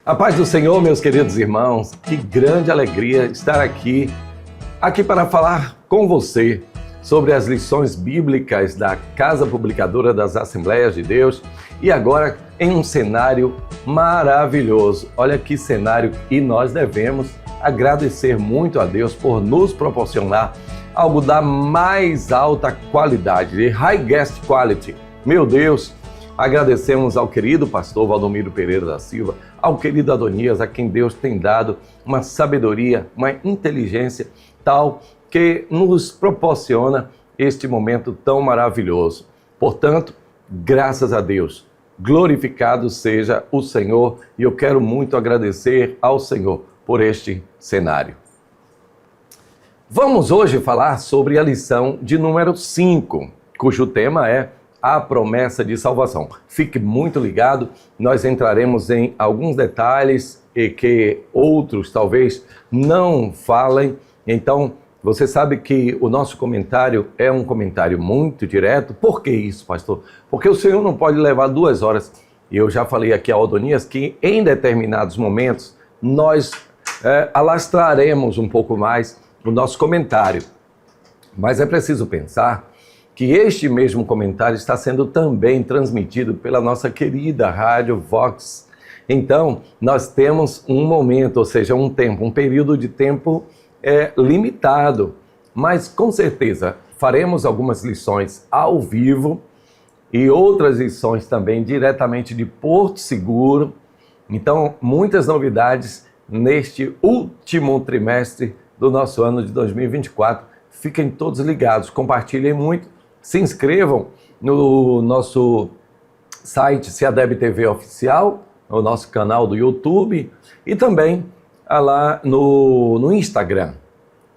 A paz do Senhor, meus queridos irmãos, que grande alegria estar aqui para falar com você sobre as lições bíblicas da Casa Publicadora das Assembleias de Deus e agora em um cenário maravilhoso. Olha que cenário, e nós devemos agradecer muito a Deus por nos proporcionar algo da mais alta qualidade, de high guest quality. Meu Deus! Agradecemos ao querido pastor Valdomiro Pereira da Silva, ao querido Adonias, a quem Deus tem dado uma sabedoria, uma inteligência tal que nos proporciona este momento tão maravilhoso. Portanto, graças a Deus, glorificado seja o Senhor, e eu quero muito agradecer ao Senhor por este cenário. Vamos hoje falar sobre a lição de número 5, cujo tema é a promessa de salvação. Fique muito ligado, nós entraremos em alguns detalhes e que outros talvez não falem. Então, você sabe que o nosso comentário é um comentário muito direto. Por que isso, pastor? Porque o Senhor não pode levar 2 horas. E eu já falei aqui ao Adonias que em determinados momentos nós alastraremos um pouco mais o nosso comentário. Mas é preciso pensar que este mesmo comentário está sendo também transmitido pela nossa querida Rádio Vox. Então, nós temos um momento, ou seja, um período de tempo limitado, mas com certeza faremos algumas lições ao vivo e outras lições também diretamente de Porto Seguro. Então, muitas novidades neste último trimestre do nosso ano de 2024. Fiquem todos ligados, compartilhem muito. Se inscrevam no nosso site Seadeb TV Oficial, no nosso canal do YouTube e também lá no Instagram.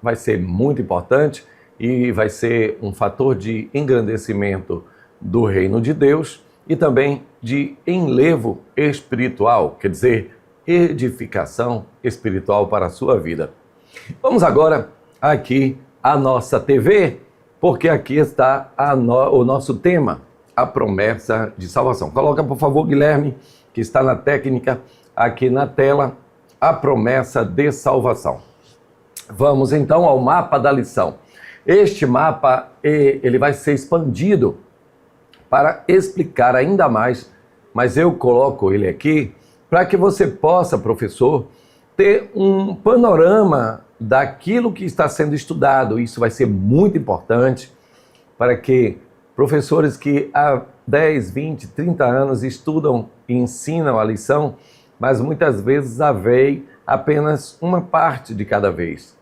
Vai ser muito importante e vai ser um fator de engrandecimento do reino de Deus e também de enlevo espiritual, quer dizer, edificação espiritual para a sua vida. Vamos agora aqui à nossa TV, porque aqui está o nosso tema, a promessa de salvação. Coloca, por favor, Guilherme, que está na técnica, aqui na tela, a promessa de salvação. Vamos então ao mapa da lição. Este mapa ele vai ser expandido para explicar ainda mais, mas eu coloco ele aqui para que você possa, professor, ter um panorama daquilo que está sendo estudado. Isso vai ser muito importante para que professores que há 10, 20, 30 anos estudam e ensinam a lição, mas muitas vezes veem apenas uma parte de cada vez.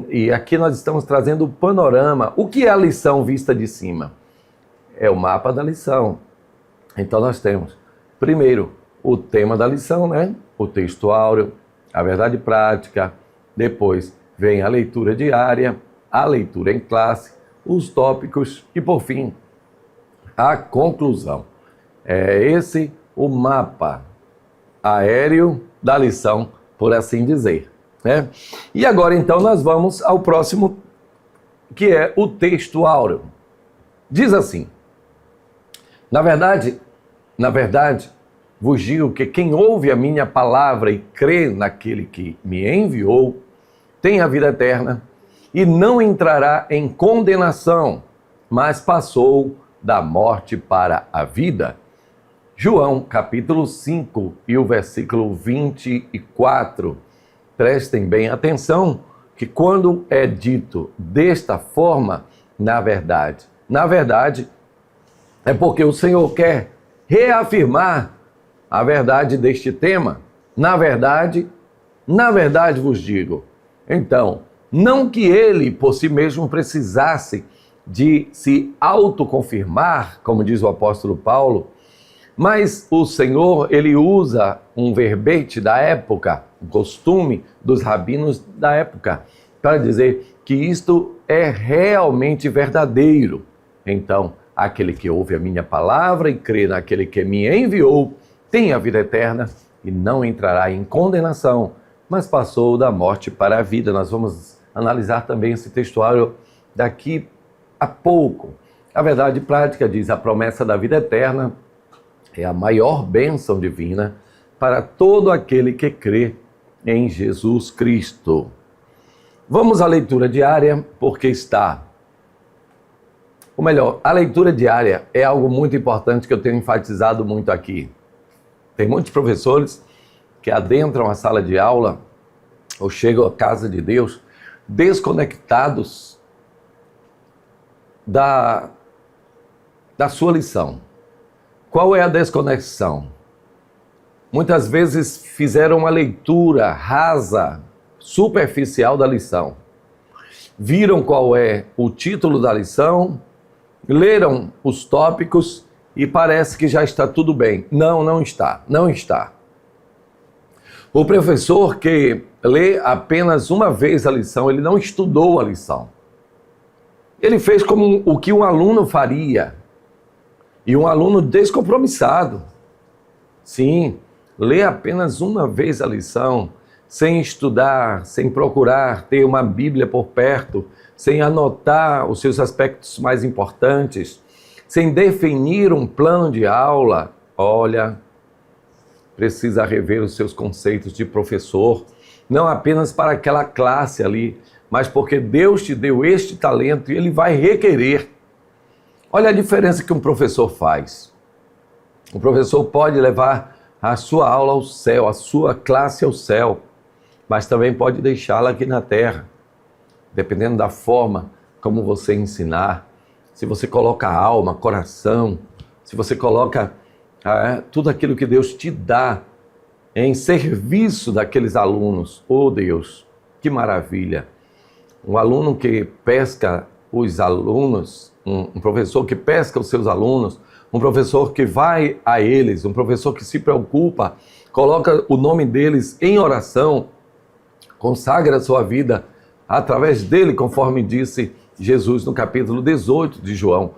E aqui nós estamos trazendo o panorama. O que é a lição vista de cima? É o mapa da lição. Então nós temos, primeiro, o tema da lição, né? O texto áureo, a verdade prática. Depois vem a leitura diária, a leitura em classe, os tópicos e, por fim, a conclusão. É esse o mapa aéreo da lição, por assim dizer, né? E agora, então, nós vamos ao próximo, que é o texto áureo. Diz assim: Na verdade, vos digo que quem ouve a minha palavra e crê naquele que me enviou, tem a vida eterna e não entrará em condenação, mas passou da morte para a vida. João, capítulo 5 e o versículo 24. Prestem bem atenção que quando é dito desta forma, na verdade, é porque o Senhor quer reafirmar a verdade deste tema. Na verdade vos digo. Então, não que ele por si mesmo precisasse de se autoconfirmar, como diz o apóstolo Paulo, mas o Senhor, ele usa um verbete da época, um costume dos rabinos da época, para dizer que isto é realmente verdadeiro. Então, aquele que ouve a minha palavra e crê naquele que me enviou, tem a vida eterna e não entrará em condenação, mas passou da morte para a vida. Nós vamos analisar também esse textuário daqui a pouco. A verdade prática diz: a promessa da vida eterna é a maior bênção divina para todo aquele que crê em Jesus Cristo. Vamos à leitura diária, porque ou melhor, a leitura diária é algo muito importante que eu tenho enfatizado muito aqui. Tem muitos professores que adentram a sala de aula ou chegam à casa de Deus desconectados da sua lição. Qual é a desconexão? Muitas vezes fizeram uma leitura rasa, superficial da lição. Viram qual é o título da lição, leram os tópicos e parece que já está tudo bem. Não, não está. O professor que lê apenas uma vez a lição, ele não estudou a lição. Ele fez como o que um aluno faria. E um aluno descompromissado. Sim, lê apenas uma vez a lição, sem estudar, sem procurar ter uma Bíblia por perto, sem anotar os seus aspectos mais importantes, sem definir um plano de aula. Olha, precisa rever os seus conceitos de professor, não apenas para aquela classe ali, mas porque Deus te deu este talento e Ele vai requerer. Olha a diferença que um professor faz. O professor pode levar a sua aula ao céu, a sua classe ao céu, mas também pode deixá-la aqui na terra, dependendo da forma como você ensinar. Se você coloca alma, coração, se você coloca tudo aquilo que Deus te dá em serviço daqueles alunos. Oh Deus, que maravilha! Um aluno que pesca os alunos, um professor que pesca os seus alunos, um professor que vai a eles, um professor que se preocupa, coloca o nome deles em oração, consagra a sua vida através dele, conforme disse Jesus no capítulo 18 de João.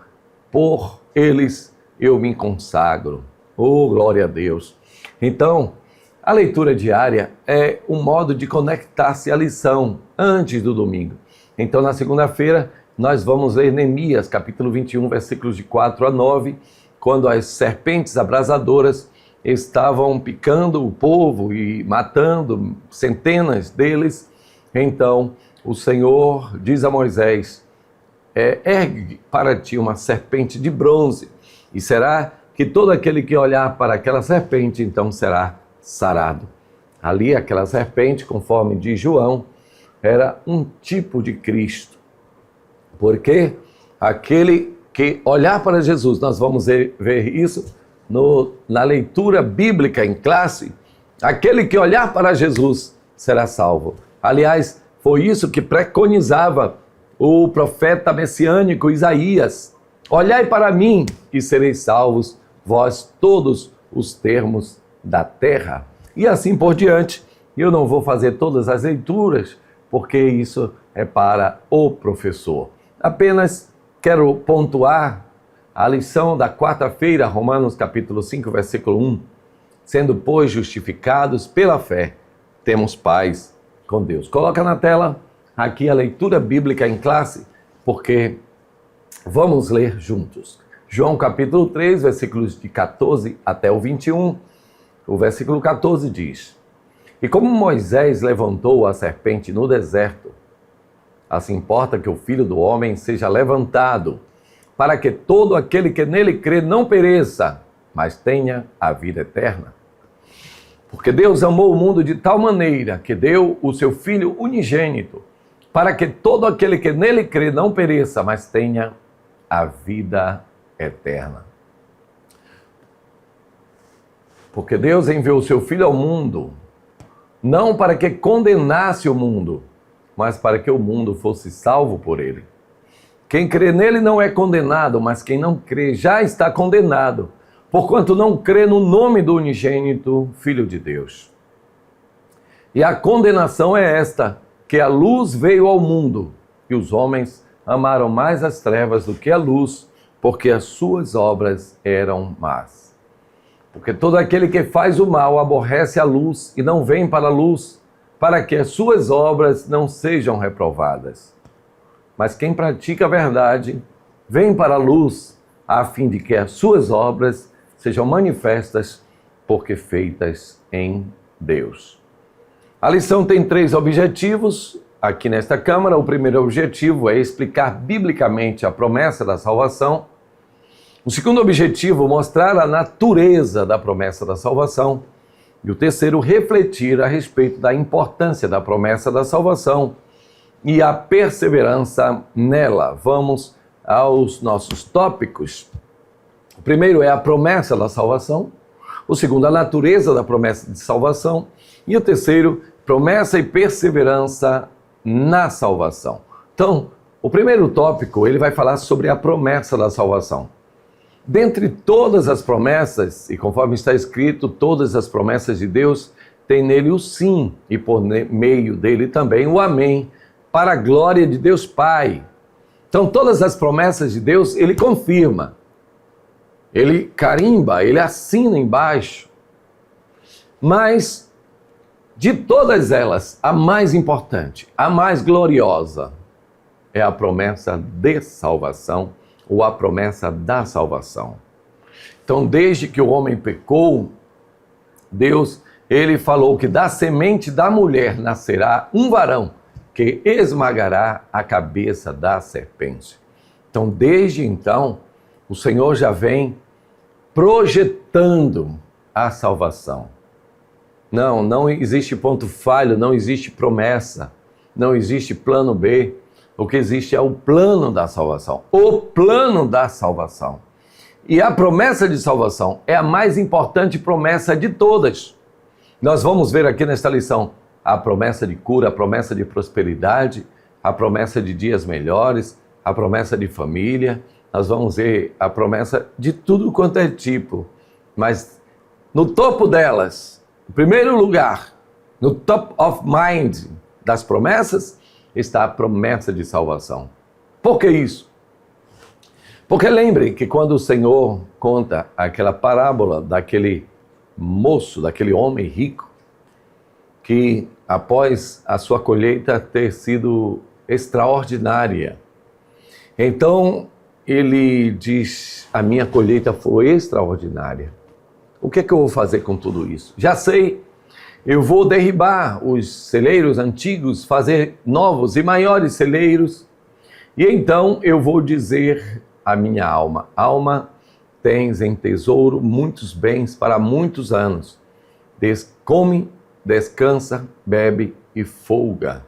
Por eles eu me consagro. Oh, glória a Deus! Então, a leitura diária é um modo de conectar-se à lição antes do domingo. Então, na segunda-feira, nós vamos ler Neemias, capítulo 21, versículos de 4 a 9, quando as serpentes abrasadoras estavam picando o povo e matando centenas deles. Então, o Senhor diz a Moisés, ergue para ti uma serpente de bronze, e será que todo aquele que olhar para aquela serpente, então será sarado. Ali, aquela serpente, conforme diz João, era um tipo de Cristo. Porque aquele que olhar para Jesus, nós vamos ver isso na leitura bíblica em classe, aquele que olhar para Jesus será salvo. Aliás, foi isso que preconizava o profeta messiânico Isaías. Olhai para mim e sereis salvos, vós todos os termos da terra. E assim por diante. Eu não vou fazer todas as leituras, porque isso é para o professor. Apenas quero pontuar a lição da quarta-feira, Romanos capítulo 5, versículo 1. Sendo, pois, justificados pela fé, temos paz com Deus. Coloca na tela aqui a leitura bíblica em classe, porque vamos ler juntos. João capítulo 3, versículos de 14 até o 21. O versículo 14 diz: E como Moisés levantou a serpente no deserto, assim importa que o Filho do Homem seja levantado, para que todo aquele que nele crê não pereça, mas tenha a vida eterna. Porque Deus amou o mundo de tal maneira que deu o seu Filho unigênito, para que todo aquele que nele crê não pereça, mas tenha a vida eterna. Porque Deus enviou o seu Filho ao mundo, não para que condenasse o mundo, mas para que o mundo fosse salvo por ele. Quem crê nele não é condenado, mas quem não crê já está condenado, porquanto não crê no nome do unigênito Filho de Deus. E a condenação é esta, que a luz veio ao mundo, e os homens amaram mais as trevas do que a luz, porque as suas obras eram más. Porque todo aquele que faz o mal aborrece a luz e não vem para a luz, para que as suas obras não sejam reprovadas. Mas quem pratica a verdade vem para a luz, a fim de que as suas obras sejam manifestas, porque feitas em Deus. A lição tem 3 objetivos aqui nesta Câmara. O primeiro objetivo é explicar biblicamente a promessa da salvação. O segundo objetivo, mostrar a natureza da promessa da salvação. E o terceiro, refletir a respeito da importância da promessa da salvação e a perseverança nela. Vamos aos nossos tópicos. O primeiro é a promessa da salvação. O segundo, a natureza da promessa de salvação. E o terceiro, promessa e perseverança na salvação. Então, o primeiro tópico, ele vai falar sobre a promessa da salvação. Dentre todas as promessas, e conforme está escrito, todas as promessas de Deus têm nele o sim, e por meio dele também o amém, para a glória de Deus Pai. Então, todas as promessas de Deus, ele confirma, ele carimba, ele assina embaixo. Mas, de todas elas, a mais importante, a mais gloriosa, é a promessa de salvação, ou a promessa da salvação. Então, desde que o homem pecou, Deus, ele falou que da semente da mulher nascerá um varão que esmagará a cabeça da serpente. Então, desde então, o Senhor já vem projetando a salvação. Não existe ponto falho, não existe promessa, não existe plano B. O que existe é o plano da salvação. O plano da salvação. E a promessa de salvação é a mais importante promessa de todas. Nós vamos ver aqui nesta lição a promessa de cura, a promessa de prosperidade, a promessa de dias melhores, a promessa de família. Nós vamos ver a promessa de tudo quanto é tipo. Mas no topo delas, em primeiro lugar, no top of mind das promessas, está a promessa de salvação. Por que isso? Porque lembrem que quando o Senhor conta aquela parábola daquele moço, daquele homem rico, que após a sua colheita ter sido extraordinária, então ele diz, a minha colheita foi extraordinária. O que é que eu vou fazer com tudo isso? Já sei. Eu vou derribar os celeiros antigos, fazer novos e maiores celeiros. E então eu vou dizer à minha alma, alma, tens em tesouro muitos bens para muitos anos. Come, descansa, bebe e folga.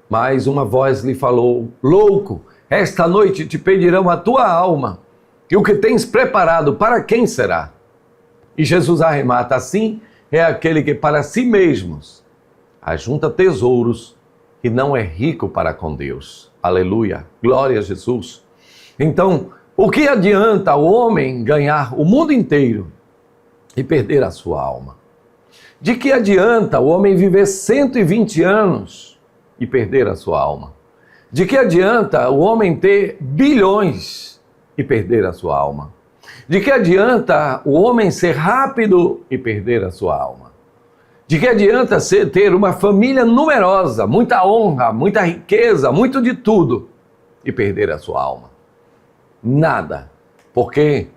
Mas uma voz lhe falou, louco, esta noite te pedirão a tua alma. E o que tens preparado, para quem será? E Jesus arremata assim, é aquele que para si mesmos ajunta tesouros e não é rico para com Deus. Aleluia, glória a Jesus. Então, o que adianta o homem ganhar o mundo inteiro e perder a sua alma? De que adianta o homem viver 120 anos e perder a sua alma? De que adianta o homem ter bilhões e perder a sua alma? De que adianta o homem ser rápido e perder a sua alma? De que adianta ter uma família numerosa, muita honra, muita riqueza, muito de tudo e perder a sua alma? Nada. Porque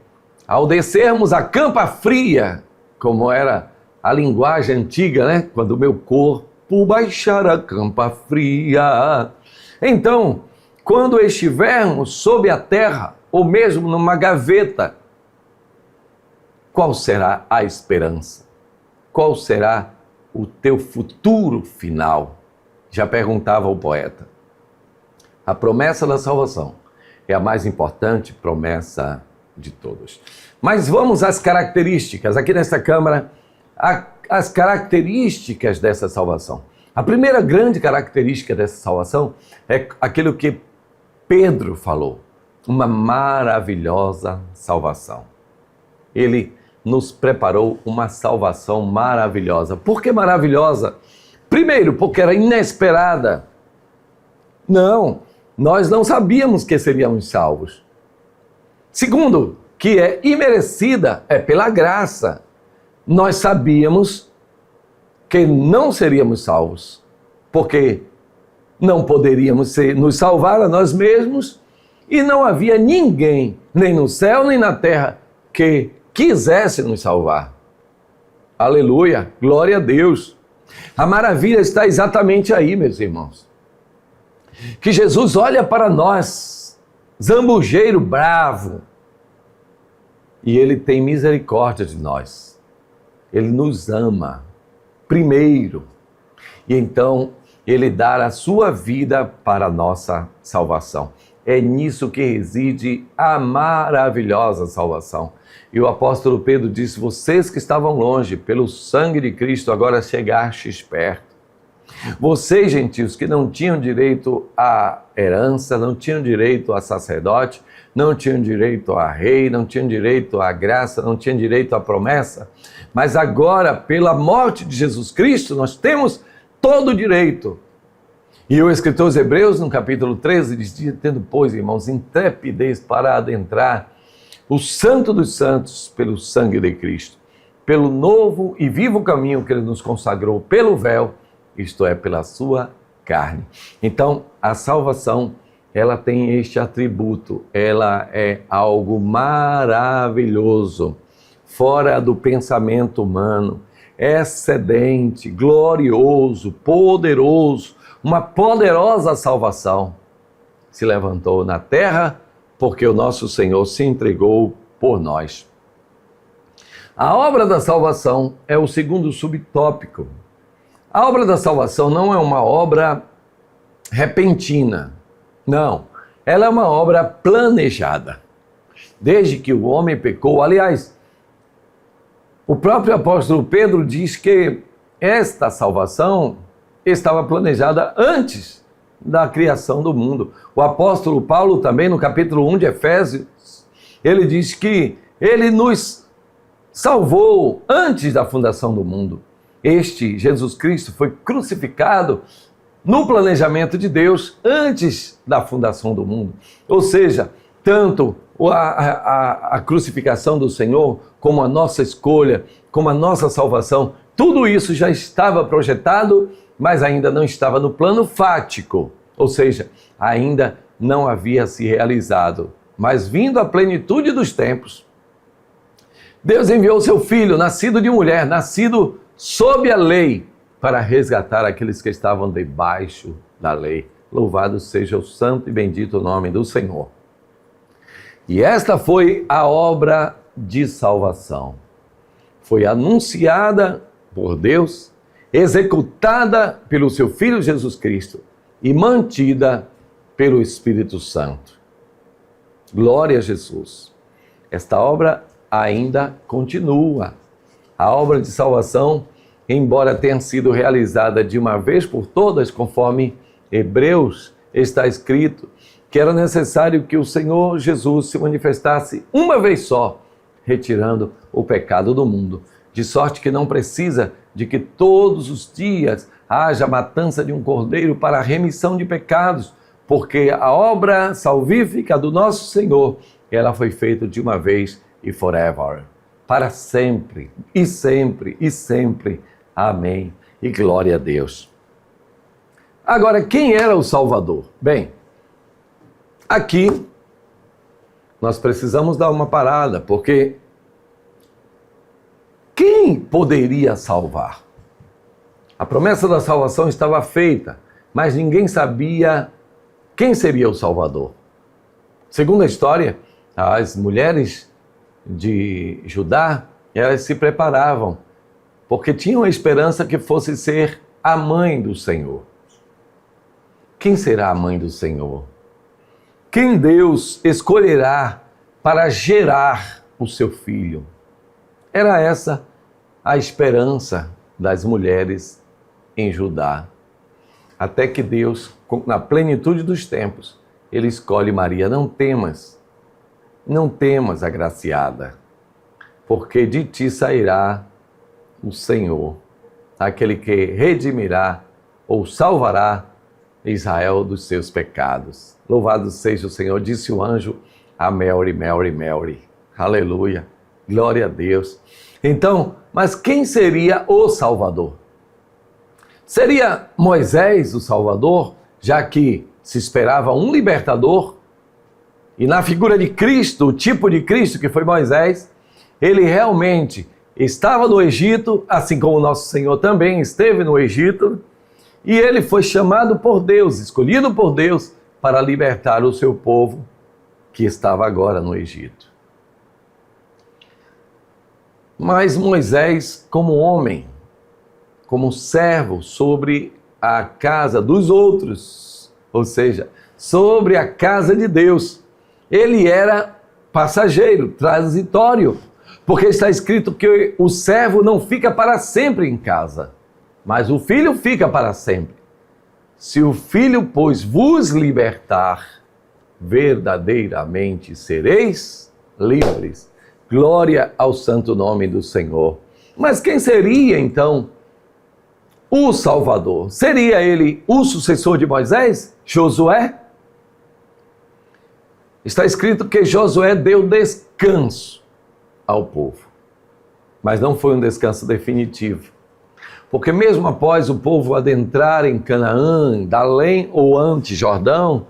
ao descermos a campa fria, como era a linguagem antiga, né? Quando o meu corpo baixar a campa fria. Então, quando estivermos sob a terra, ou mesmo numa gaveta, qual será a esperança? Qual será o teu futuro final? Já perguntava o poeta. A promessa da salvação é a mais importante promessa de todos. Mas vamos às características. Aqui nesta Câmara, as características dessa salvação. A primeira grande característica dessa salvação é aquilo que Pedro falou. Uma maravilhosa salvação. Ele nos preparou uma salvação maravilhosa. Por que maravilhosa? Primeiro, porque era inesperada. Não, nós não sabíamos que seríamos salvos. Segundo, que é imerecida, é pela graça. Nós sabíamos que não seríamos salvos, porque não poderíamos nos salvar a nós mesmos e não havia ninguém, nem no céu nem na terra, que quisesse nos salvar. Aleluia, glória a Deus. A maravilha está exatamente aí, meus irmãos. Que Jesus olha para nós, zambujeiro bravo, e Ele tem misericórdia de nós. Ele nos ama primeiro. E então Ele dá a sua vida para a nossa salvação. É nisso que reside a maravilhosa salvação. E o apóstolo Pedro disse: vocês que estavam longe, pelo sangue de Cristo, agora chegastes perto. Vocês, gentios, que não tinham direito à herança, não tinham direito a sacerdote, não tinham direito a rei, não tinham direito à graça, não tinham direito à promessa, mas agora, pela morte de Jesus Cristo, nós temos todo o direito. E o escritor aos Hebreus, no capítulo 13, diz: tendo, pois, irmãos, intrepidez para adentrar o Santo dos Santos pelo sangue de Cristo, pelo novo e vivo caminho que Ele nos consagrou pelo véu, isto é, pela sua carne. Então, a salvação, ela tem este atributo, ela é algo maravilhoso, fora do pensamento humano, excedente, glorioso, poderoso, uma poderosa salvação se levantou na terra porque o nosso Senhor se entregou por nós. A obra da salvação é o segundo subtópico. A obra da salvação não é uma obra repentina, não. Ela é uma obra planejada. Desde que o homem pecou, aliás, o próprio apóstolo Pedro diz que esta salvação estava planejada antes da criação do mundo. O apóstolo Paulo também, no capítulo 1 de Efésios, ele diz que ele nos salvou antes da fundação do mundo. Este Jesus Cristo foi crucificado no planejamento de Deus antes da fundação do mundo. Ou seja, tanto a crucificação do Senhor, como a nossa escolha, como a nossa salvação, tudo isso já estava projetado, mas ainda não estava no plano fático, ou seja, ainda não havia se realizado. Mas vindo à plenitude dos tempos, Deus enviou seu Filho, nascido de mulher, nascido sob a lei, para resgatar aqueles que estavam debaixo da lei. Louvado seja o santo e bendito nome do Senhor. E esta foi a obra de salvação. Foi anunciada por Deus, executada pelo seu Filho Jesus Cristo e mantida pelo Espírito Santo. Glória a Jesus. Esta obra ainda continua. A obra de salvação, embora tenha sido realizada de uma vez por todas, conforme Hebreus está escrito, que era necessário que o Senhor Jesus se manifestasse uma vez só, retirando o pecado do mundo, de sorte que não precisa de que todos os dias haja a matança de um cordeiro para a remissão de pecados, porque a obra salvífica do nosso Senhor, ela foi feita de uma vez e forever, para sempre, e sempre, e sempre. Amém. E glória a Deus. Agora, quem era o Salvador? Bem, aqui nós precisamos dar uma parada, porque quem poderia salvar? A promessa da salvação estava feita, mas ninguém sabia quem seria o Salvador. Segundo a história, as mulheres de Judá, elas se preparavam, porque tinham a esperança que fosse ser a mãe do Senhor. Quem será a mãe do Senhor? Quem Deus escolherá para gerar o seu filho? Era essa a esperança das mulheres em Judá. Até que Deus, na plenitude dos tempos, Ele escolhe Maria. Não temas, agraciada, porque de ti sairá o Senhor, aquele que redimirá ou salvará Israel dos seus pecados. Louvado seja o Senhor, disse o anjo a Mary, Mary, Mary. Aleluia, glória a Deus. Então, mas quem seria o Salvador? Seria Moisés o Salvador, já que se esperava um libertador? E na figura de Cristo, o tipo de Cristo que foi Moisés, ele realmente estava no Egito, assim como nosso Senhor também esteve no Egito, e ele foi chamado por Deus, escolhido por Deus, para libertar o seu povo que estava agora no Egito. Mas Moisés, como homem, como servo sobre a casa dos outros, ou seja, sobre a casa de Deus, ele era passageiro, transitório, porque está escrito que o servo não fica para sempre em casa, mas o filho fica para sempre. Se o filho, pois, vos libertar, verdadeiramente sereis livres. Glória ao santo nome do Senhor. Mas quem seria, então, o Salvador? Seria ele o sucessor de Moisés? Josué? Está escrito que Josué deu descanso ao povo. Mas não foi um descanso definitivo. Porque mesmo após o povo adentrar em Canaã, além ou antes Jordão,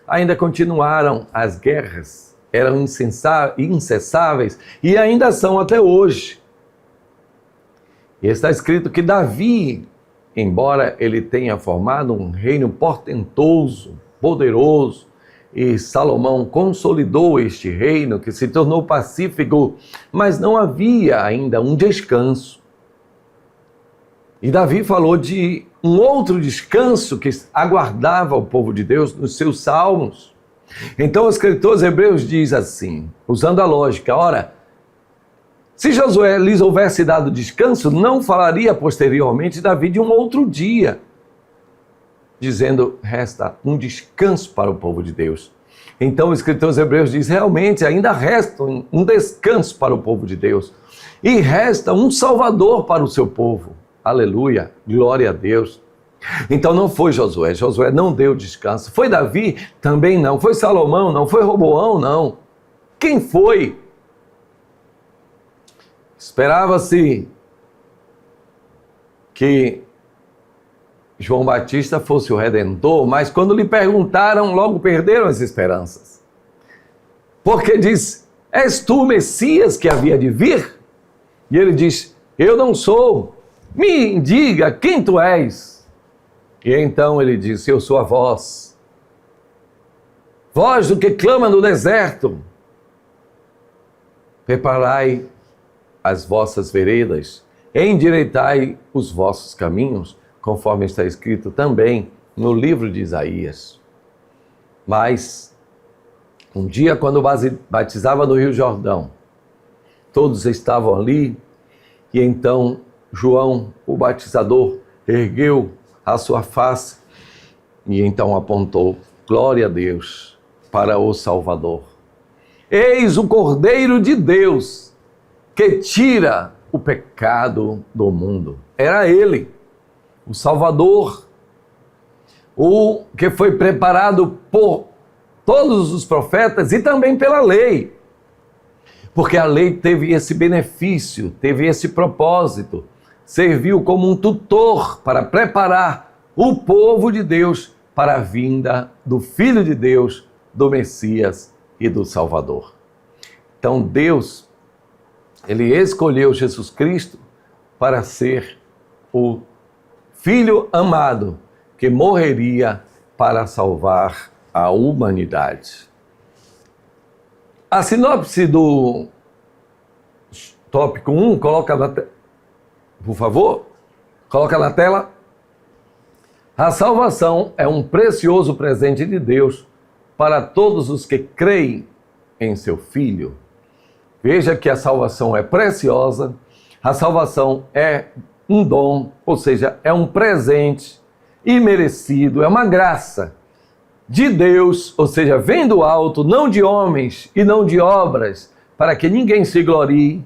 ainda continuaram as guerras. Eram incessáveis e ainda são até hoje. E está escrito que Davi, embora ele tenha formado um reino portentoso, poderoso, e Salomão consolidou este reino que se tornou pacífico, mas não havia ainda um descanso. E Davi falou de um outro descanso que aguardava o povo de Deus nos seus salmos. Então o escritor aos Hebreus diz assim, usando a lógica, ora, se Josué lhes houvesse dado descanso, não falaria posteriormente Davi de um outro dia, dizendo, resta um descanso para o povo de Deus. Então o escritor aos Hebreus diz, realmente ainda resta um descanso para o povo de Deus, e resta um Salvador para o seu povo. Aleluia, glória a Deus. Então não foi Josué, Josué não deu descanso. Foi Davi? Também não. Foi Salomão? Não. Foi Roboão? Não. Quem foi? Esperava-se que João Batista fosse o Redentor, mas quando lhe perguntaram, logo perderam as esperanças. Porque diz, és tu o Messias que havia de vir? E ele diz, eu não sou. Me diga quem tu és. E então ele disse, eu sou a voz do que clama no deserto. Preparai as vossas veredas, endireitai os vossos caminhos, conforme está escrito também no livro de Isaías. Mas, um dia quando batizava no Rio Jordão, todos estavam ali, e então João, o batizador, ergueu a sua face e então apontou, glória a Deus, para o Salvador. Eis o Cordeiro de Deus que tira o pecado do mundo. Era ele, o Salvador, o que foi preparado por todos os profetas e também pela lei. Porque a lei teve esse benefício, teve esse propósito, serviu como um tutor para preparar o povo de Deus para a vinda do Filho de Deus, do Messias e do Salvador. Então Deus, ele escolheu Jesus Cristo para ser o Filho amado que morreria para salvar a humanidade. A sinopse do tópico 1, coloca na por favor, coloca na tela. A salvação é um precioso presente de Deus para todos os que creem em seu Filho. Veja que a salvação é preciosa, a salvação é um dom, ou seja, é um presente imerecido, é uma graça de Deus, ou seja, vem do alto, não de homens e não de obras, para que ninguém se glorie,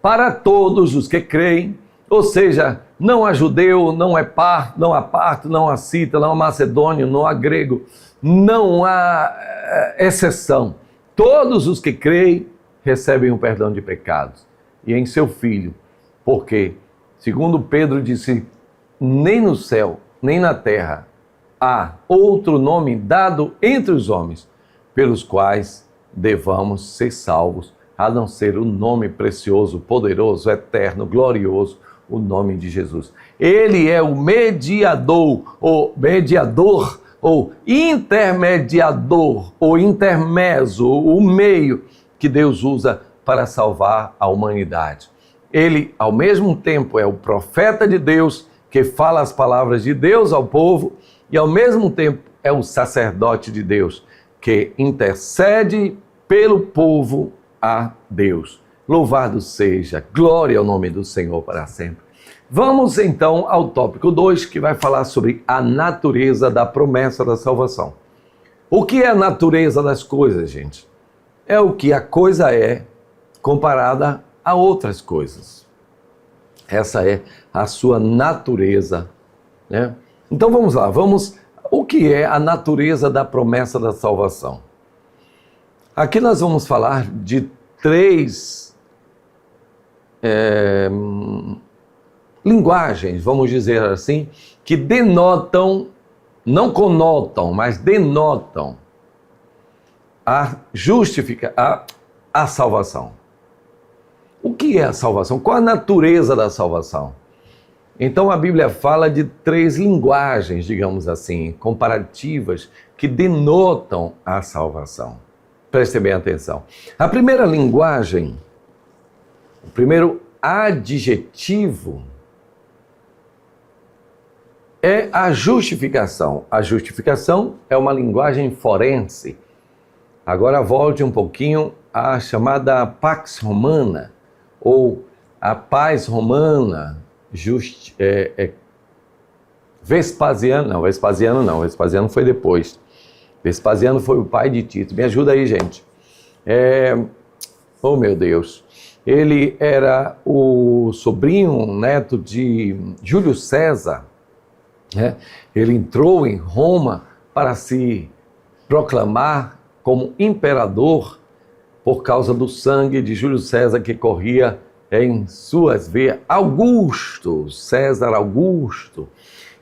para todos os que creem, ou seja, não há judeu, não há parto, não há cita, não há macedônio, não há grego, não há exceção. Todos os que creem recebem o perdão de pecados e em seu Filho, porque, segundo Pedro disse, nem no céu, nem na terra, há outro nome dado entre os homens, pelos quais devamos ser salvos, a não ser o nome precioso, poderoso, eterno, glorioso, o nome de Jesus. Ele é o mediador, ou intermediador, ou intermeso, o meio que Deus usa para salvar a humanidade. Ele, ao mesmo tempo, é o profeta de Deus, que fala as palavras de Deus ao povo, e ao mesmo tempo é o sacerdote de Deus, que intercede pelo povo a Deus. Louvado seja, glória ao nome do Senhor para sempre. Vamos então ao tópico 2, que vai falar sobre a natureza da promessa da salvação. O que é a natureza das coisas, gente? É o que a coisa é comparada a outras coisas. Essa é a sua natureza, né? Então vamos lá, o que é a natureza da promessa da salvação? Aqui nós vamos falar de 3 linguagens, vamos dizer assim, que denotam, não conotam, mas denotam a salvação. O que é a salvação? Qual a natureza da salvação? Então a Bíblia fala de 3 linguagens, digamos assim, comparativas, que denotam a salvação. Prestem bem atenção. A primeira linguagem, o primeiro adjetivo, é a justificação. A justificação é uma linguagem forense. Agora volte um pouquinho à chamada Pax Romana, ou a paz romana, Vespasiano foi depois. Vespasiano foi o pai de Tito. Me ajuda aí, gente. Oh, meu Deus. Ele era o sobrinho, neto de Júlio César. Né? Ele entrou em Roma para se proclamar como imperador por causa do sangue de Júlio César que corria em suas veias. Augusto, César Augusto.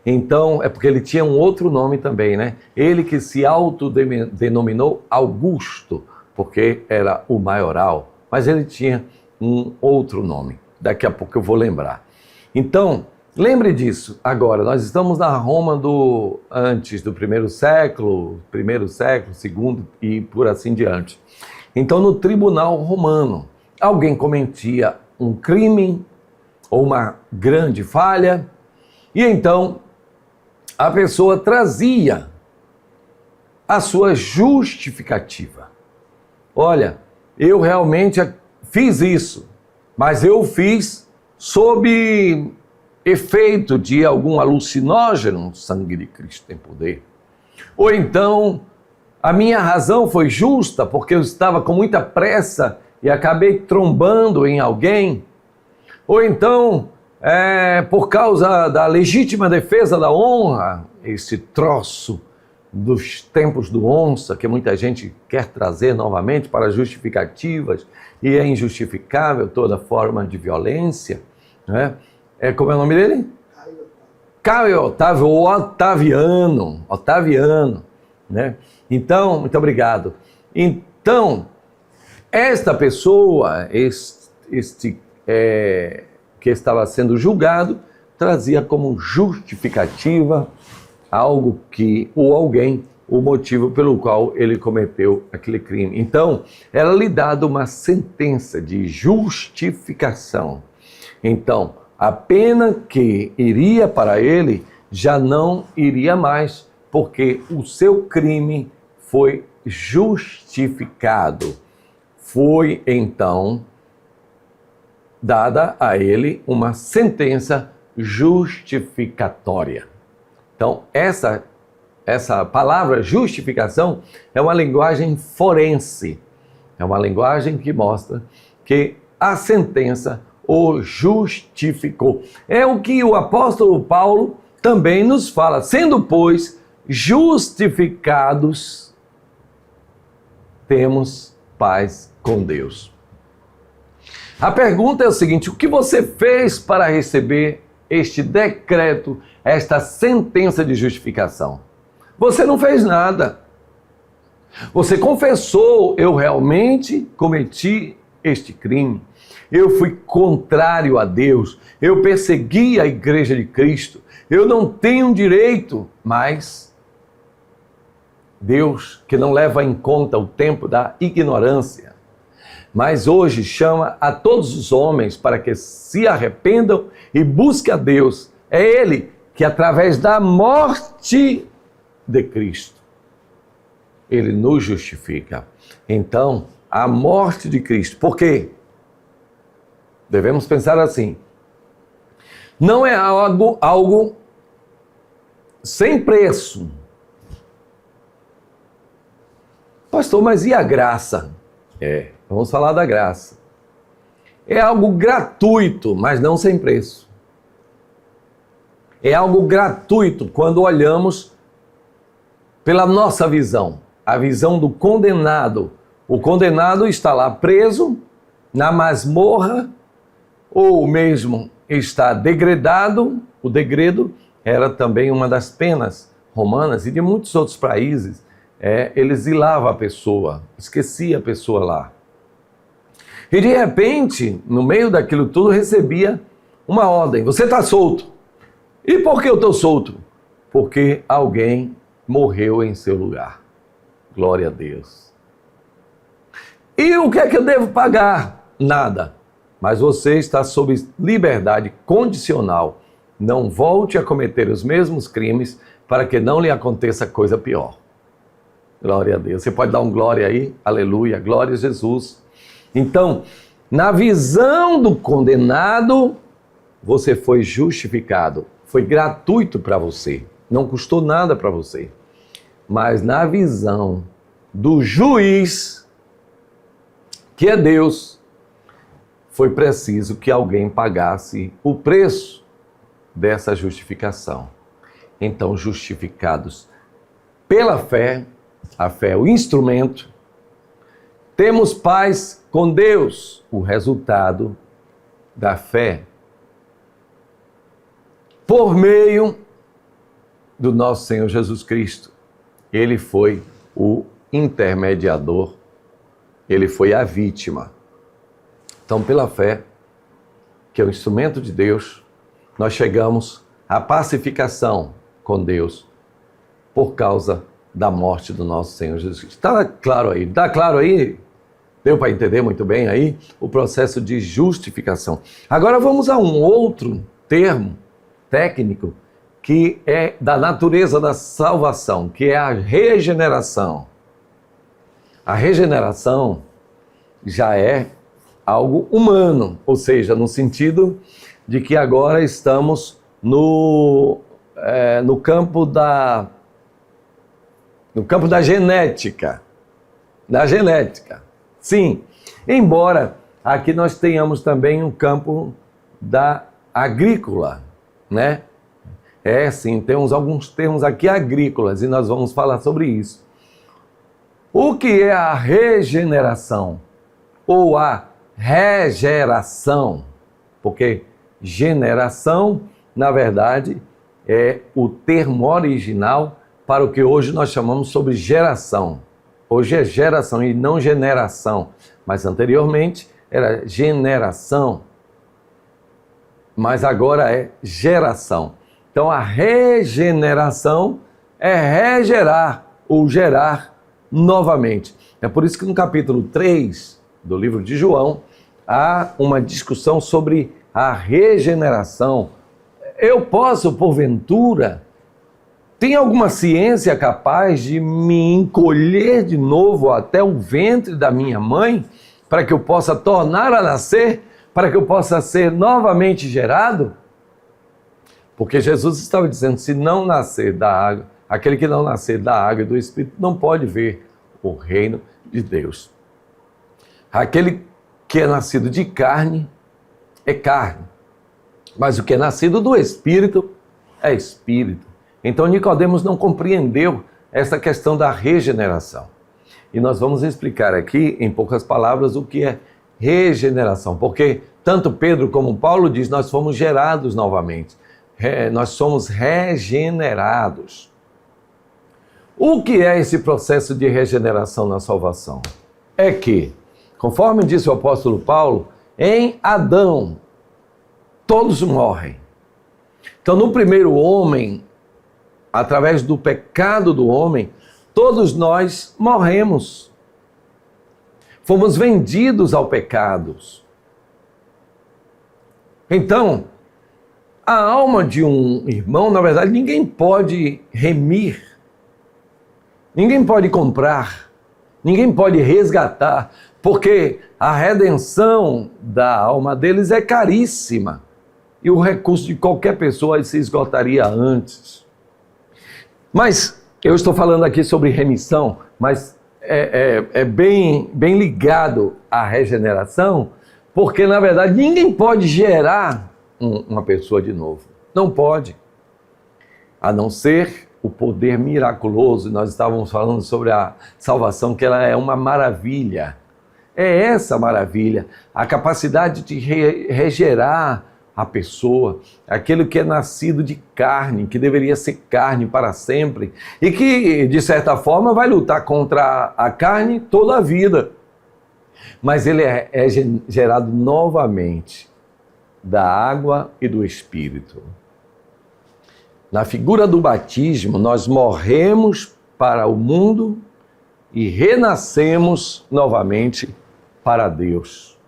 Então, é porque ele tinha um outro nome também, né? Ele que se autodenominou Augusto, porque era o maioral. Mas ele tinha um outro nome. Daqui a pouco eu vou lembrar. Então, lembre disso. Agora, nós estamos na Roma antes do primeiro século, segundo e por assim diante. Então, no tribunal romano, alguém cometia um crime ou uma grande falha, e então a pessoa trazia a sua justificativa. Olha, eu realmente fiz isso, mas eu fiz sob efeito de algum alucinógeno, o sangue de Cristo tem poder. Ou então, a minha razão foi justa porque eu estava com muita pressa e acabei trombando em alguém. Ou então, por causa da legítima defesa da honra, esse troço dos tempos do onça, que muita gente quer trazer novamente para justificativas, e é injustificável toda forma de violência, né? Como é o nome dele? Caio Otávio, ou Otaviano, né? Então, muito obrigado. Então, esta pessoa, que estava sendo julgado, trazia como justificativa o motivo pelo qual ele cometeu aquele crime. Então, era-lhe dada uma sentença de justificação. Então, a pena que iria para ele já não iria mais, porque o seu crime foi justificado. Foi, então, dada a ele uma sentença justificatória. Então, essa palavra justificação é uma linguagem forense. É uma linguagem que mostra que a sentença o justificou. É o que o apóstolo Paulo também nos fala. Sendo, pois, justificados, temos paz com Deus. A pergunta é o seguinte: o que você fez para receber este decreto, esta sentença de justificação? Você não fez nada. Você confessou: eu realmente cometi este crime, eu fui contrário a Deus, eu persegui a igreja de Cristo, eu não tenho direito, mas Deus, que não leva em conta o tempo da ignorância, mas hoje chama a todos os homens para que se arrependam e busquem a Deus. É Ele que, através da morte de Cristo, Ele nos justifica. Então, a morte de Cristo, por quê? Devemos pensar assim, não é algo sem preço. Pastor, mas e a graça? Vamos falar da graça. É algo gratuito, mas não sem preço. É algo gratuito quando olhamos pela nossa visão, a visão do condenado. O condenado está lá preso, na masmorra, ou mesmo está degradado. O degredo era também uma das penas romanas e de muitos outros países. Eles exilavam a pessoa, esquecia a pessoa lá. E de repente, no meio daquilo tudo, recebia uma ordem: você está solto. E por que eu estou solto? Porque alguém morreu em seu lugar. Glória a Deus. E o que é que eu devo pagar? Nada. Mas você está sob liberdade condicional. Não volte a cometer os mesmos crimes para que não lhe aconteça coisa pior. Glória a Deus. Você pode dar um glória aí? Aleluia. Glória a Jesus. Então, na visão do condenado, você foi justificado. Foi gratuito para você. Não custou nada para você. Mas na visão do juiz, que é Deus, foi preciso que alguém pagasse o preço dessa justificação. Então, justificados pela fé, a fé é o instrumento, temos paz com Deus, o resultado da fé, por meio do nosso Senhor Jesus Cristo. Ele foi o intermediador, ele foi a vítima. Então, pela fé, que é o instrumento de Deus, nós chegamos à pacificação com Deus por causa da morte do nosso Senhor Jesus Cristo. Está claro aí? Está claro aí? Deu para entender muito bem aí o processo de justificação. Agora vamos a um outro termo técnico que é da natureza da salvação, que é a regeneração. A regeneração já é algo humano, ou seja, no sentido de que agora estamos no campo da genética. Da genética, sim. Embora aqui nós tenhamos também um campo da agrícola, né? Sim, temos alguns termos aqui agrícolas e nós vamos falar sobre isso. O que é a regeneração? Ou a regeração? Porque generação, na verdade, é o termo original para o que hoje nós chamamos sobre geração. Hoje é geração e não generação, mas anteriormente era generação, mas agora é geração. Então a regeneração é regerar ou gerar novamente. É por isso que no capítulo 3 do livro de João há uma discussão sobre a regeneração. Eu posso, porventura, tem alguma ciência capaz de me encolher de novo até o ventre da minha mãe para que eu possa tornar a nascer, para que eu possa ser novamente gerado? Porque Jesus estava dizendo, se não nascer da água, aquele que não nascer da água e do Espírito não pode ver o reino de Deus. Aquele que é nascido de carne é carne, mas o que é nascido do Espírito é Espírito. Então Nicodemos não compreendeu essa questão da regeneração. E nós vamos explicar aqui, em poucas palavras, o que é regeneração. Porque tanto Pedro como Paulo diz, nós fomos gerados novamente. Nós somos regenerados. O que é esse processo de regeneração na salvação? É que Conforme disse o apóstolo Paulo, em Adão, todos morrem. Então, no primeiro homem, através do pecado do homem, todos nós morremos. Fomos vendidos ao pecado. Então, a alma de um irmão, na verdade, ninguém pode remir, ninguém pode comprar, ninguém pode resgatar, porque a redenção da alma deles é caríssima e o recurso de qualquer pessoa se esgotaria antes. Mas eu estou falando aqui sobre remissão, mas é bem ligado à regeneração, porque, na verdade, ninguém pode gerar uma pessoa de novo. Não pode. A não ser o poder miraculoso. Nós estávamos falando sobre a salvação, que ela é uma maravilha. É essa maravilha. A capacidade de regerar a pessoa, aquele que é nascido de carne, que deveria ser carne para sempre, e que, de certa forma, vai lutar contra a carne toda a vida. Mas ele é gerado novamente da água e do Espírito. Na figura do batismo, nós morremos para o mundo e renascemos novamente para Deus.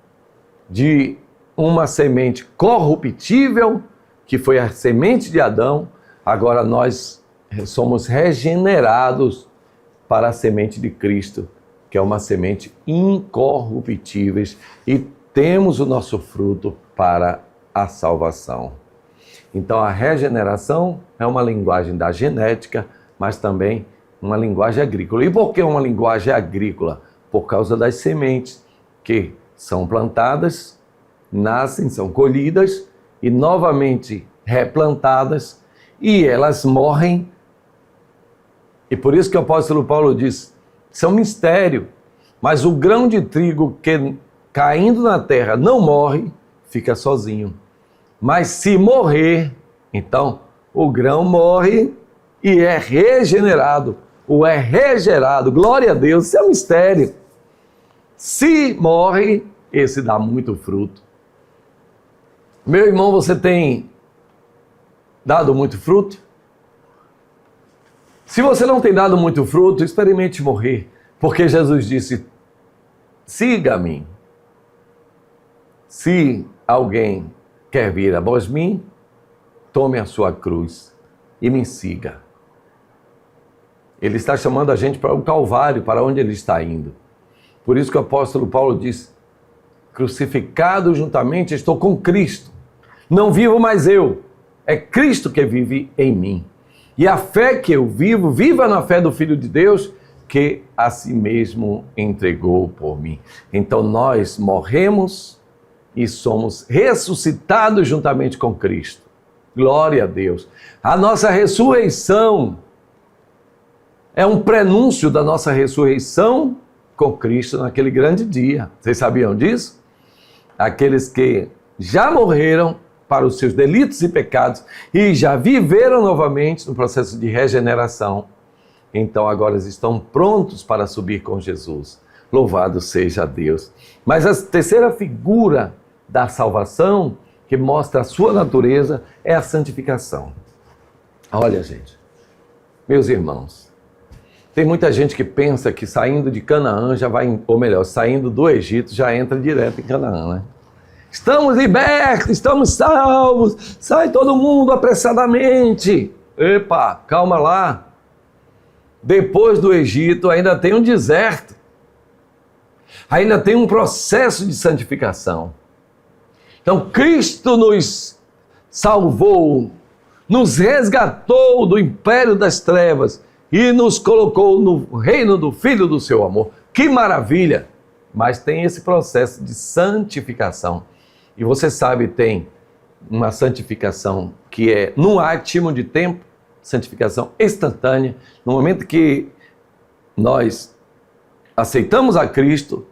De uma semente corruptível, que foi a semente de Adão, agora nós somos regenerados para a semente de Cristo, que é uma semente incorruptível, e temos o nosso fruto para a salvação. Então a regeneração é uma linguagem da genética, mas também uma linguagem agrícola. E por que uma linguagem agrícola? Por causa das sementes que são plantadas, nascem, são colhidas e novamente replantadas, e elas morrem. E por isso que o apóstolo Paulo diz, isso é um mistério, mas o grão de trigo que caindo na terra não morre, fica sozinho. Mas se morrer, então o grão morre e é regenerado, ou é regerado. Glória a Deus, isso é um mistério. Se morre, esse dá muito fruto. Meu irmão, você tem dado muito fruto? Se você não tem dado muito fruto, experimente morrer, porque Jesus disse, siga-me. Se alguém quer vir após mim, tome a sua cruz e me siga. Ele está chamando a gente para o Calvário, para onde ele está indo. Por isso que o apóstolo Paulo diz, crucificado juntamente estou com Cristo. Não vivo mais eu, é Cristo que vive em mim. E a fé que eu vivo, viva na fé do Filho de Deus, que a si mesmo entregou por mim. Então nós morremos e somos ressuscitados juntamente com Cristo. Glória a Deus. A nossa ressurreição é um prenúncio da nossa ressurreição com Cristo naquele grande dia. Vocês sabiam disso? Aqueles que já morreram para os seus delitos e pecados e já viveram novamente no processo de regeneração, então agora estão prontos para subir com Jesus. Louvado seja Deus. Mas a terceira figura da salvação, que mostra a sua natureza, é a santificação. Olha, gente, meus irmãos, tem muita gente que pensa que saindo de Canaã já vai, ou melhor, saindo do Egito já entra direto em Canaã, né? Estamos libertos, estamos salvos, sai todo mundo apressadamente. Epa, calma lá. Depois do Egito ainda tem um deserto. Ainda tem um processo de santificação. Então Cristo nos salvou, nos resgatou do império das trevas e nos colocou no reino do Filho do seu amor. Que maravilha! Mas tem esse processo de santificação. E você sabe, tem uma santificação que é num átimo de tempo, santificação instantânea. No momento que nós aceitamos a Cristo,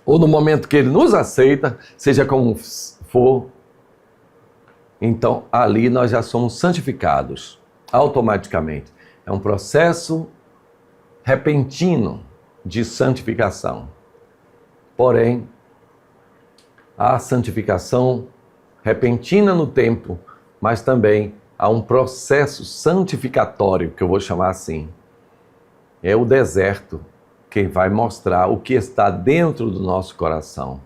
ou no momento que Ele nos aceita, seja como for, então ali nós já somos santificados automaticamente. É um processo repentino de santificação. Porém, há santificação repentina no tempo, mas também há um processo santificatório, que eu vou chamar assim. É o deserto que vai mostrar o que está dentro do nosso coração.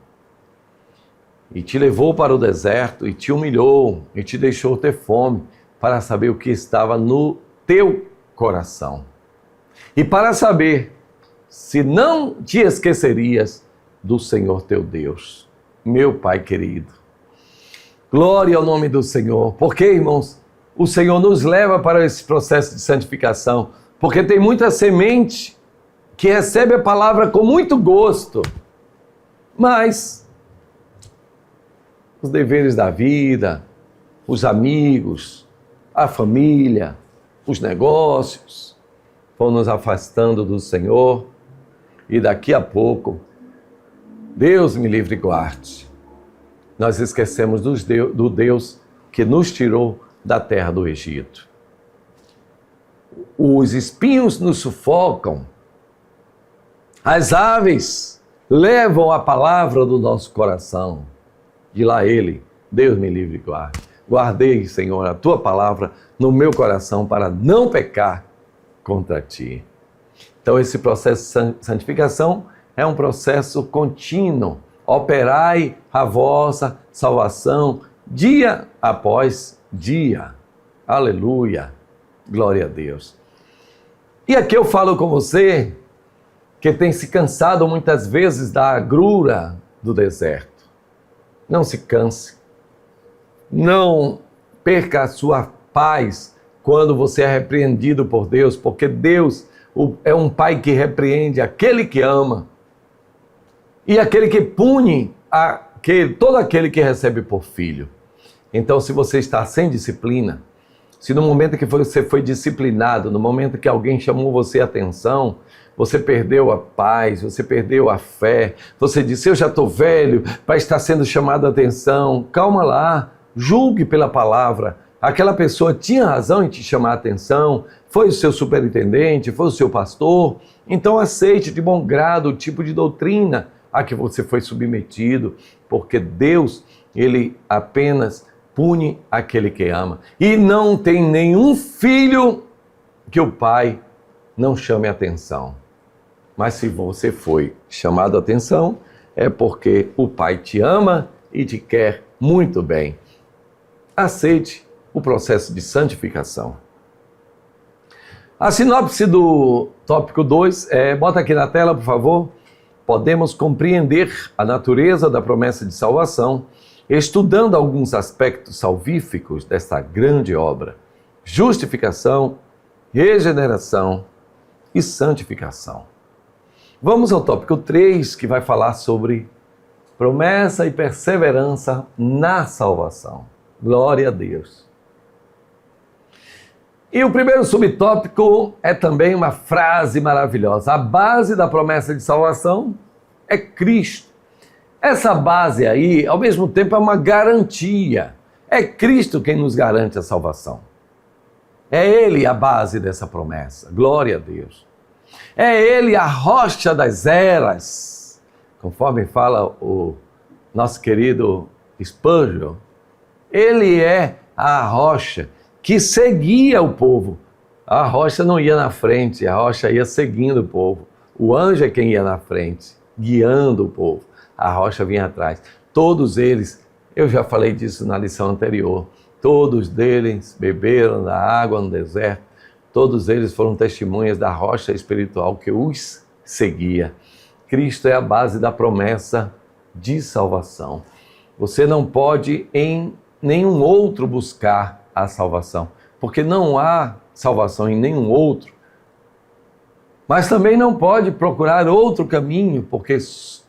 E te levou para o deserto, e te humilhou, e te deixou ter fome, para saber o que estava no teu coração. E para saber se não te esquecerias do Senhor teu Deus. Meu Pai querido, glória ao nome do Senhor. Porque, irmãos, o Senhor nos leva para esse processo de santificação, porque tem muita semente que recebe a palavra com muito gosto, mas os deveres da vida, os amigos, a família, os negócios vão nos afastando do Senhor, e daqui a pouco, Deus me livre e guarde, nós esquecemos do Deus que nos tirou da terra do Egito. Os espinhos nos sufocam, as aves levam a palavra do nosso coração, de lá ele, Deus me livre e guarde. Guardei, Senhor, a tua palavra no meu coração para não pecar contra ti. Então esse processo de santificação é um processo contínuo. Operai a vossa salvação dia após dia. Aleluia. Glória a Deus. E aqui eu falo com você que tem se cansado muitas vezes da agrura do deserto. Não se canse. Não perca a sua paz quando você é repreendido por Deus, porque Deus é um pai que repreende aquele que ama e aquele que pune todo aquele que recebe por filho. Então, se você está sem disciplina, se no momento que você foi disciplinado, no momento que alguém chamou você a atenção, você perdeu a paz, você perdeu a fé, você disse, eu já estou velho para estar sendo chamado a atenção, calma lá, julgue pela palavra. Aquela pessoa tinha razão em te chamar a atenção, foi o seu superintendente, foi o seu pastor, então aceite de bom grado o tipo de doutrina a que você foi submetido, porque Deus, Ele apenas pune aquele que ama. E não tem nenhum filho que o pai não chame a atenção. Mas se você foi chamado a atenção, é porque o pai te ama e te quer muito bem. Aceite o processo de santificação. A sinopse do tópico 2 bota aqui na tela, por favor. Podemos compreender a natureza da promessa de salvação estudando alguns aspectos salvíficos desta grande obra: justificação, regeneração e santificação. Vamos ao tópico 3, que vai falar sobre promessa e perseverança na salvação. Glória a Deus. E o primeiro subtópico é também uma frase maravilhosa. A base da promessa de salvação é Cristo. Essa base aí, ao mesmo tempo, é uma garantia. É Cristo quem nos garante a salvação. É Ele a base dessa promessa. Glória a Deus. É Ele a rocha das eras. Conforme fala o nosso querido Spurgeon, Ele é a rocha que seguia o povo. A rocha não ia na frente, a rocha ia seguindo o povo. O anjo é quem ia na frente, guiando o povo. A rocha vinha atrás. Todos eles, eu já falei disso na lição anterior, todos deles beberam da água no deserto, todos eles foram testemunhas da rocha espiritual que os seguia. Cristo é a base da promessa de salvação. Você não pode em nenhum outro buscar a salvação, porque não há salvação em nenhum outro. Mas também não pode procurar outro caminho, porque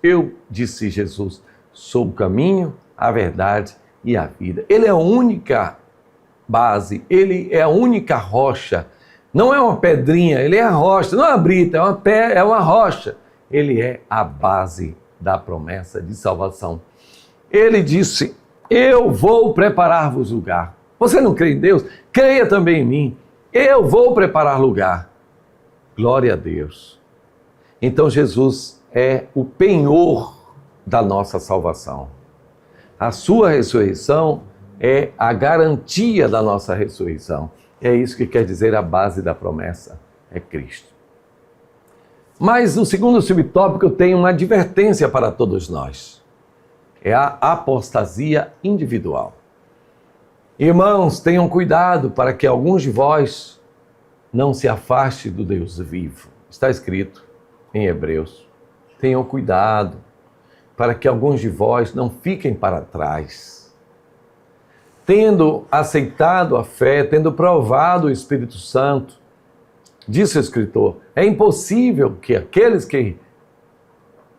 eu, disse Jesus, sou o caminho, a verdade e a vida. Ele é a única base, ele é a única rocha. Não é uma pedrinha, ele é a rocha, não é uma brita, é uma rocha. Ele é a base da promessa de salvação. Ele disse, eu vou preparar-vos lugar. Você não crê em Deus? Creia também em mim. Eu vou preparar lugar. Glória a Deus. Então Jesus é o penhor da nossa salvação. A sua ressurreição é a garantia da nossa ressurreição. É isso que quer dizer a base da promessa, é Cristo. Mas no segundo subtópico tem uma advertência para todos nós. É a apostasia individual. Irmãos, tenham cuidado para que alguns de vós não se afaste do Deus vivo. Está escrito em Hebreus. Tenham cuidado para que alguns de vós não fiquem para trás. Tendo aceitado a fé, tendo provado o Espírito Santo, disse o escritor, é impossível que aqueles que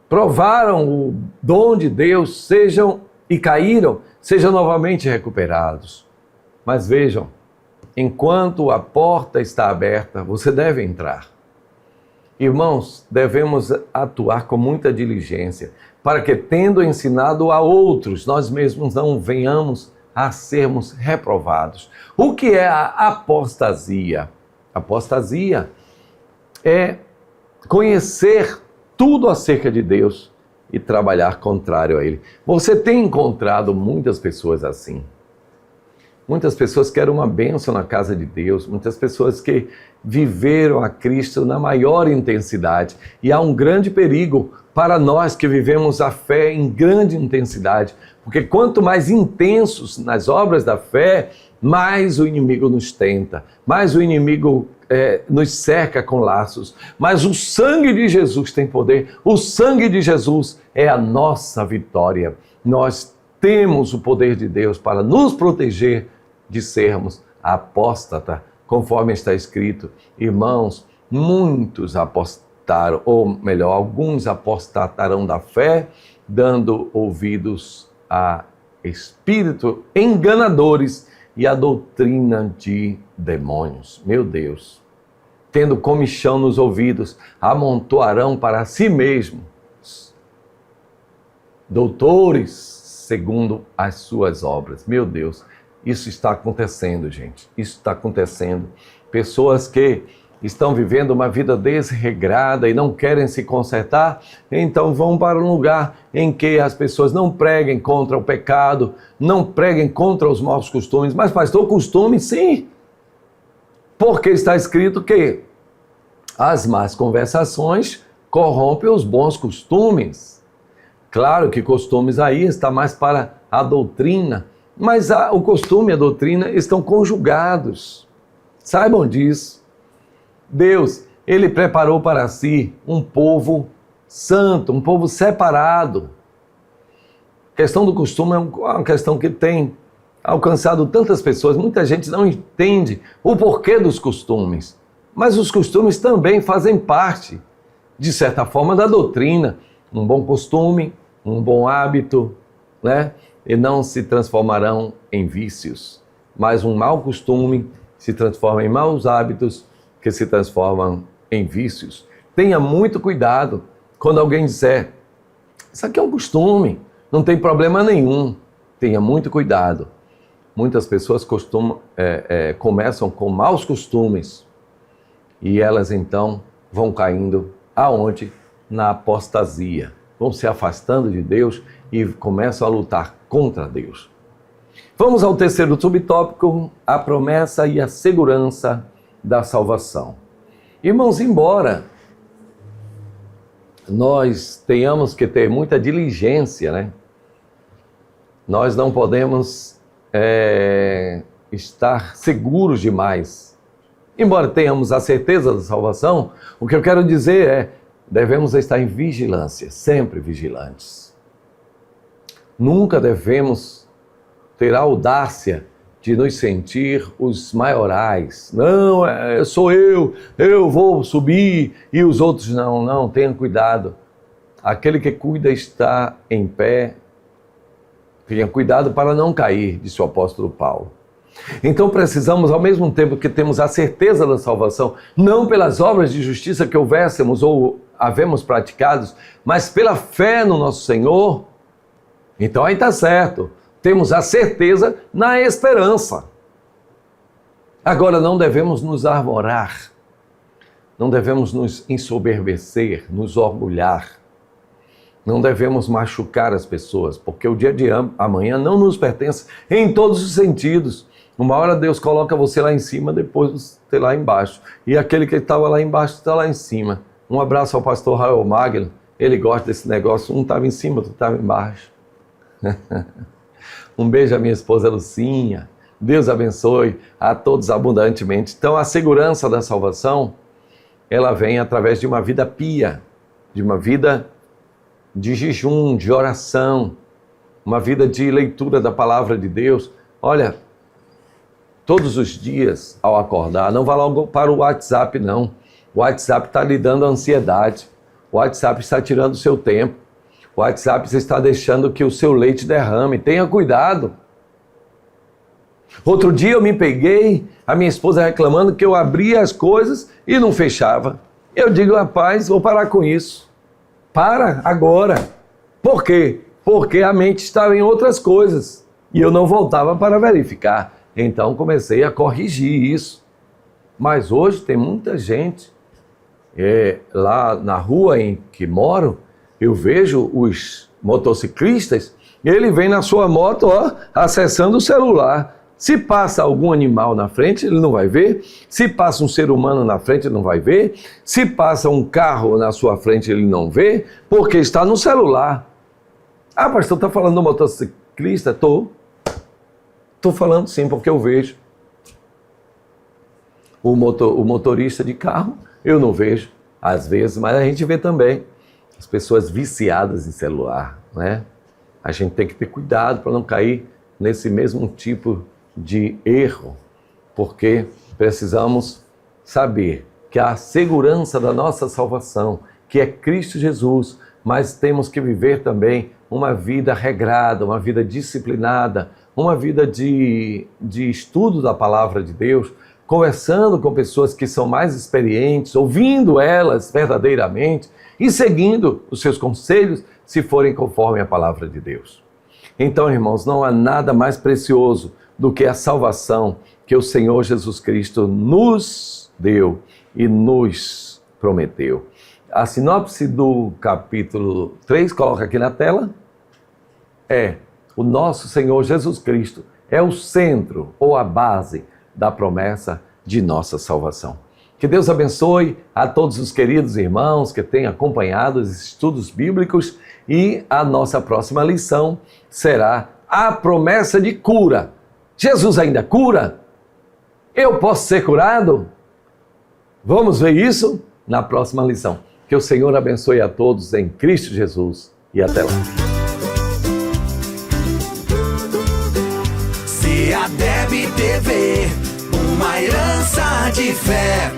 provaram o dom de Deus sejam e caíram, sejam novamente recuperados. Mas vejam, enquanto a porta está aberta, você deve entrar. Irmãos, devemos atuar com muita diligência, para que, tendo ensinado a outros, nós mesmos não venhamos a sermos reprovados. O que é a apostasia? Apostasia é conhecer tudo acerca de Deus e trabalhar contrário a Ele. Você tem encontrado muitas pessoas assim. Muitas pessoas querem uma bênção na casa de Deus, muitas pessoas que viveram a Cristo na maior intensidade. E há um grande perigo para nós que vivemos a fé em grande intensidade, porque quanto mais intensos nas obras da fé, mais o inimigo nos tenta, mais o inimigo nos cerca com laços. Mas o sangue de Jesus tem poder, o sangue de Jesus é a nossa vitória. Nós temos o poder de Deus para nos proteger de sermos apóstata, conforme está escrito. Irmãos, muitos apostaram, ou melhor, alguns apostatarão da fé, dando ouvidos a espíritos enganadores e a doutrina de demônios. Meu Deus! Tendo comichão nos ouvidos, amontoarão para si mesmos doutores segundo as suas obras. Meu Deus! Isso está acontecendo, gente. Isso está acontecendo. Pessoas que estão vivendo uma vida desregrada e não querem se consertar, então vão para um lugar em que as pessoas não preguem contra o pecado, não preguem contra os maus costumes. Mas, pastor, costume sim. Porque está escrito que as más conversações corrompem os bons costumes. Claro que costumes aí está mais para a doutrina, mas o costume e a doutrina estão conjugados. Saibam disso. Deus, Ele preparou para si um povo santo, um povo separado. A questão do costume é uma questão que tem alcançado tantas pessoas. Muita gente não entende o porquê dos costumes. Mas os costumes também fazem parte, de certa forma, da doutrina. Um bom costume, um bom hábito, né? E não se transformarão em vícios. Mas um mau costume se transforma em maus hábitos que se transformam em vícios. Tenha muito cuidado quando alguém disser, isso aqui é um costume, não tem problema nenhum. Tenha muito cuidado. Muitas pessoas começam com maus costumes e elas então vão caindo aonde? Na apostasia. Vão se afastando de Deus e começam a lutar contra Deus. Vamos ao terceiro subtópico, a promessa e a segurança da salvação. Irmãos, embora nós tenhamos que ter muita diligência, né? Nós não podemos estar seguros demais. Embora tenhamos a certeza da salvação, o que eu quero dizer é, devemos estar em vigilância, sempre vigilantes. Nunca devemos ter a audácia de nos sentir os maiorais. Não, sou eu vou subir e os outros não. Não, tenham cuidado. Aquele que cuida está em pé. Tenha cuidado para não cair, disse o apóstolo Paulo. Então precisamos, ao mesmo tempo que temos a certeza da salvação, não pelas obras de justiça que houvéssemos ou havemos praticados, mas pela fé no nosso Senhor. Então aí está certo. Temos a certeza na esperança. Agora não devemos nos arvorar, não devemos nos ensoberbecer, nos orgulhar. Não devemos machucar as pessoas, porque o dia de amanhã não nos pertence em todos os sentidos. Uma hora Deus coloca você lá em cima, depois você lá embaixo. E aquele que estava lá embaixo está lá em cima. Um abraço ao pastor Raul Magno. Ele gosta desse negócio. Um estava em cima, outro estava embaixo. Um beijo à minha esposa Lucinha. Deus abençoe a todos abundantemente. Então a segurança da salvação, ela vem através de uma vida pia, de uma vida de jejum, de oração, uma vida de leitura da palavra de Deus. Olha, todos os dias ao acordar, não vá logo para o WhatsApp não. O WhatsApp está lhe dando ansiedade. O WhatsApp está tirando o seu tempo. O WhatsApp você está deixando que o seu leite derrame. Tenha cuidado. Outro dia eu me peguei, a minha esposa reclamando que eu abria as coisas e não fechava. Eu digo, rapaz, vou parar com isso. Para agora. Por quê? Porque a mente estava em outras coisas e eu não voltava para verificar. Então comecei a corrigir isso. Mas hoje tem muita gente, lá na rua em que moro, eu vejo os motociclistas, ele vem na sua moto, acessando o celular. Se passa algum animal na frente, ele não vai ver. Se passa um ser humano na frente, ele não vai ver. Se passa um carro na sua frente, ele não vê, porque está no celular. Ah, pastor, está falando do motociclista? Estou falando sim, porque eu vejo. O motorista de carro, eu não vejo, às vezes, mas a gente vê também as pessoas viciadas em celular, né? A gente tem que ter cuidado para não cair nesse mesmo tipo de erro, porque precisamos saber que a segurança da nossa salvação, que é Cristo Jesus, mas temos que viver também uma vida regrada, uma vida disciplinada, uma vida de estudo da palavra de Deus, conversando com pessoas que são mais experientes, ouvindo elas verdadeiramente e seguindo os seus conselhos, se forem conforme a palavra de Deus. Então, irmãos, não há nada mais precioso do que a salvação que o Senhor Jesus Cristo nos deu e nos prometeu. A sinopse do capítulo 3, coloca aqui na tela, o nosso Senhor Jesus Cristo é o centro ou a base da promessa de nossa salvação. Que Deus abençoe a todos os queridos irmãos que têm acompanhado os estudos bíblicos e a nossa próxima lição será a promessa de cura. Jesus ainda cura? Eu posso ser curado? Vamos ver isso na próxima lição. Que o Senhor abençoe a todos em Cristo Jesus e até lá. CEADEB TV, uma herança de fé.